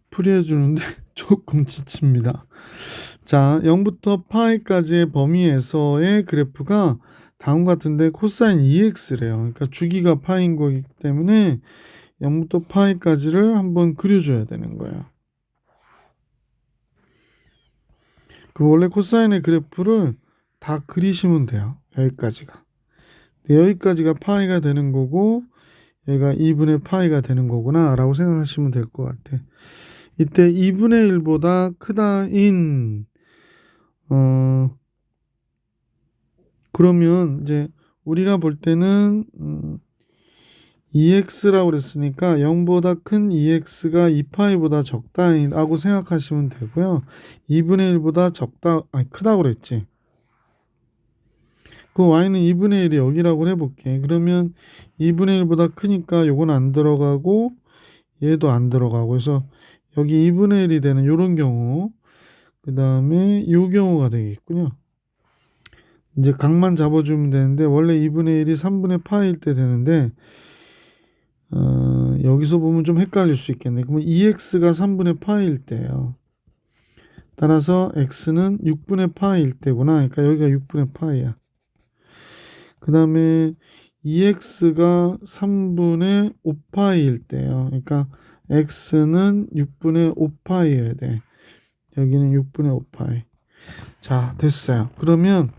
풀이해 주는데 조금 지칩니다. 자, 0부터 파이까지의 범위에서의 그래프가 다음과 같은데 코사인 2x래요. 그러니까 주기가 파인 거기 때문에 0부터 파이까지를 한번 그려줘야 되는 거예요. 그 원래 코사인의 그래프를 다 그리시면 돼요. 여기까지가. 여기까지가 파이가 되는 거고 얘가 2분의 파이가 되는 거구나 라고 생각하시면 될 것 같아. 이때 2분의 1보다 크다인 그러면 이제 우리가 볼 때는 2x라고 그랬으니까 0보다 큰 2x가 2파이보다 적다라고 생각하시면 되고요. 2분의 1보다 적다, 아니 크다고 그랬지. 그 y는 2분의 1이 여기라고 해볼게. 그러면 2분의 1보다 크니까 요건 안 들어가고 얘도 안 들어가고 그래서 여기 2분의 1이 되는 요런 경우, 그 다음에 요 경우가 되겠군요. 이제 각만 잡아주면 되는데 원래 2분의 1이 3분의 파일 때 되는데 여기서 보면 좀 헷갈릴 수 있겠네. 그러면 2x가 3분의 파일 때예요. 따라서 x는 6분의 파일 때구나. 그러니까 여기가 6분의 파이야. 그 다음에 2x가 3분의 5파이일 때예요. 그러니까 x는 6분의 5파이여야 돼. 여기는 6분의 5파이. 자, 됐어요. 그러면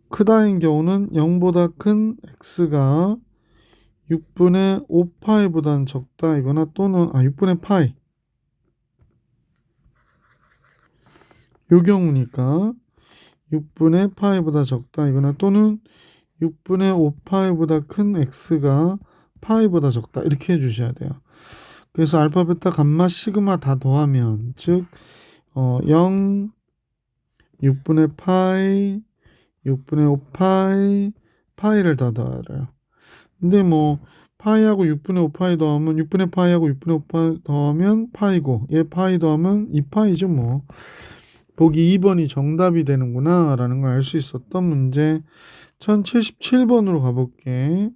크다인 경우는 0보다 큰 x가 6분의 5파이보다는 적다 이거나 또는 6분의 파이 요 경우니까 6분의 파이보다 적다 이거나 또는 6분의 5파이보다 큰 x가 파이보다 적다 이렇게 해주셔야 돼요. 그래서 알파, 베타, 감마, 시그마 다 더하면 즉 0, 6분의 파이, 6분의 5파이, 파이를 다 더하래요. 근데 뭐 파이하고 6분의 5파이 더하면 6분의 파이하고 6분의 5파이 더하면 파이고 얘 파이 더하면 2파이죠 뭐. 보기 2번이 정답이 되는구나 라는 걸 알 수 있었던 문제. 1077번으로 가볼게.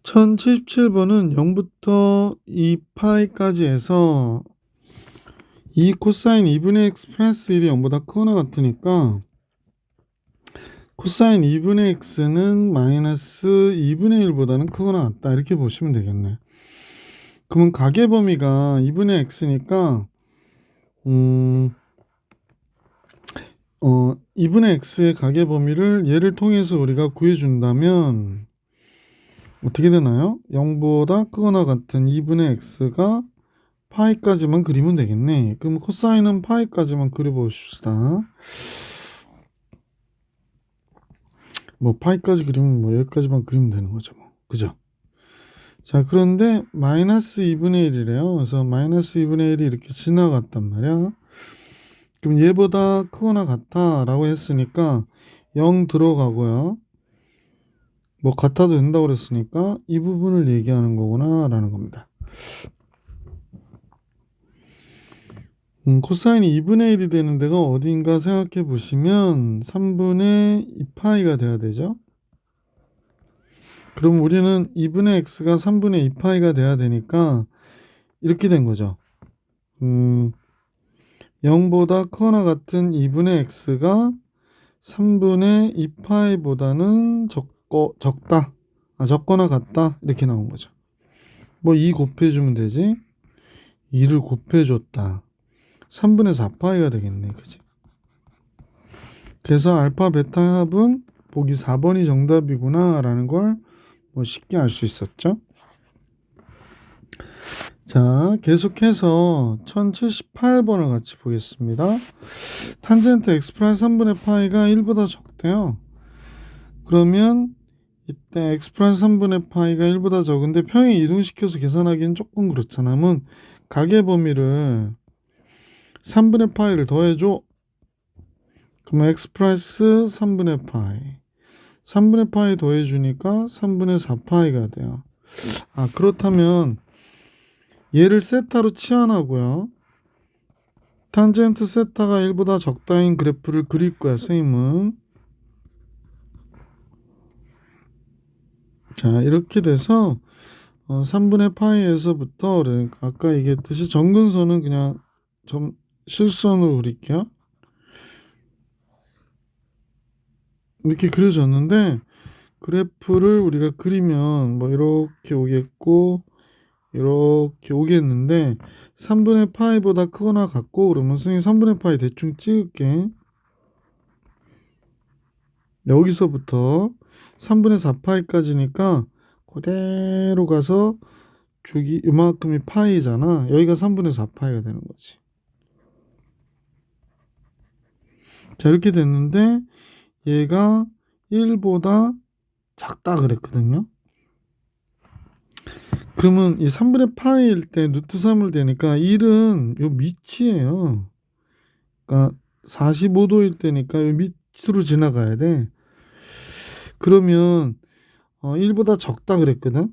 1077번은 0부터 2파이까지 해서 이 코사인 2분의 x 플러스 1이 0보다 크거나 같으니까 코사인 2분의 x는 마이너스 2분의 1보다는 크거나 같다 이렇게 보시면 되겠네. 그러면 가계 범위가 2분의 x니까 2분의 x의 가계 범위를 얘를 통해서 우리가 구해준다면 어떻게 되나요? 0보다 크거나 같은 2분의 x가 파이까지만 그리면 되겠네. 그럼 코사인은 파이까지만 그려봅시다. 뭐 파이까지 그리면 뭐 여기까지만 그리면 되는 거죠. 뭐. 그죠? 자, 그런데 마이너스 2분의 1이래요. 그래서 마이너스 2분의 1이 이렇게 지나갔단 말이야. 그럼 얘보다 크거나 같아 라고 했으니까 0 들어가고요. 뭐 같아도 된다고 그랬으니까 이 부분을 얘기하는 거구나 라는 겁니다. 코사인이 2분의 1이 되는 데가 어딘가 생각해 보시면 3분의 2파이가 돼야 되죠. 그럼 우리는 2분의 x가 3분의 2파이가 돼야 되니까 이렇게 된 거죠. 0보다 크거나 같은 2분의 x가 3분의 2파이보다는 적다. 적거나 같다. 이렇게 나온 거죠. 뭐 2 곱해주면 되지. 2를 곱해줬다. 3분의 4파이가 되겠네. 그치? 그래서 알파, 베타 합은 보기 4번이 정답이구나 라는 걸 뭐 쉽게 알 수 있었죠. 자, 계속해서 1078번을 같이 보겠습니다. 탄젠트 x 플러스 3분의 파이가 1보다 적대요. 그러면 이때 x 플러스 3분의 파이가 1보다 적은데 평행 이동시켜서 계산하기는 조금 그렇잖아. 그러면 가계 범위를 3분의 파이를 더해줘. 그러면 x 플러스 3분의 파이 3분의 파이 더해주니까 3분의 4파이가 돼요. 그렇다면 얘를 세타로 치환하고요. 탄젠트 세타가 1보다 적다인 그래프를 그릴 거야, 선생님은. 자, 이렇게 돼서 3분의 파이에서부터 그러니까 아까 얘기했듯이 정근선은 그냥 실선으로 그릴게요. 이렇게 그려졌는데 그래프를 우리가 그리면 뭐 이렇게 오겠고 이렇게 오겠는데 3분의 파이보다 크거나 같고 그러면 선생님 3분의 파이 대충 찍을게. 여기서부터 3분의 4파이까지니까 그대로 가서 주기 이만큼이 파이잖아. 여기가 3분의 4파이가 되는 거지. 자, 이렇게 됐는데 얘가 1보다 작다 그랬거든요. 그러면 이 3분의 파이일 때 루트 3을 대니까 1은 요 밑이에요. 그러니까 45도일 때니까 요 밑으로 지나가야 돼. 그러면 1보다 적다 그랬거든.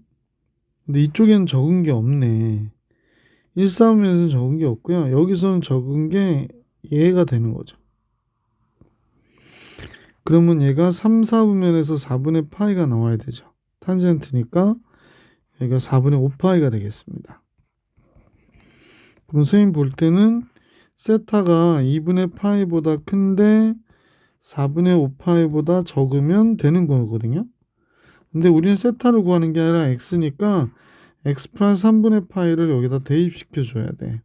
근데 이쪽에는 적은 게 없네. 1,4분면에서는 적은 게 없고요. 여기서는 적은 게 얘가 되는 거죠. 그러면 얘가 3, 4분면에서 4분의 파이가 나와야 되죠. 탄젠트니까 여기가 4분의 5파이가 되겠습니다. 그럼 선생님 볼 때는 세타가 2분의 파이보다 큰데 4분의 5파이보다 적으면 되는 거거든요. 근데 우리는 세타를 구하는 게 아니라 x니까 x 플러스 3분의 파이를 여기다 대입시켜 줘야 돼.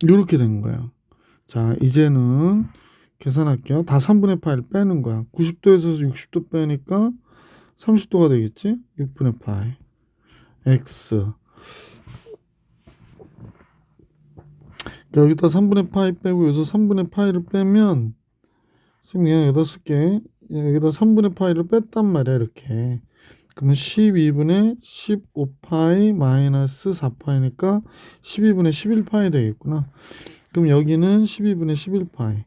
이렇게 된 거야. 자, 이제는 계산할게요. 다 3분의 파이를 빼는 거야. 90도에서 60도 빼니까 30도가 되겠지? 6분의 파이 x. 그러니까 여기다 3분의 파이 빼고 여기서 3분의 파이를 빼면 그냥 여기다 쓸게. 여기다 3분의 파이를 뺐단 말이야. 이렇게. 그러면 12분의 15파이 마이너스 4파이니까 12분의 11파이 되겠구나. 그럼 여기는 12분의 11파이.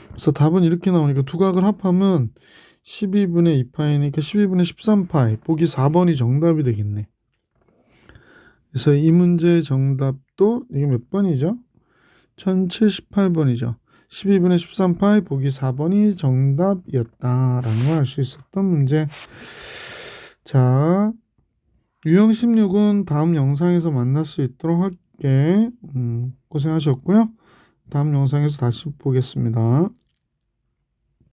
그래서 답은 이렇게 나오니까 두각을 합하면 12분의 2파이니까 12분의 13파이. 보기 4번이 정답이 되겠네. 그래서 이 문제의 정답도 이게 몇 번이죠? 1078번이죠. 12분의 13파이 보기 4번이 정답이었다라는 걸 알 수 있었던 문제. 자, 유형 16은 다음 영상에서 만날 수 있도록 할게. 고생하셨고요. 다음 영상에서 다시 보겠습니다.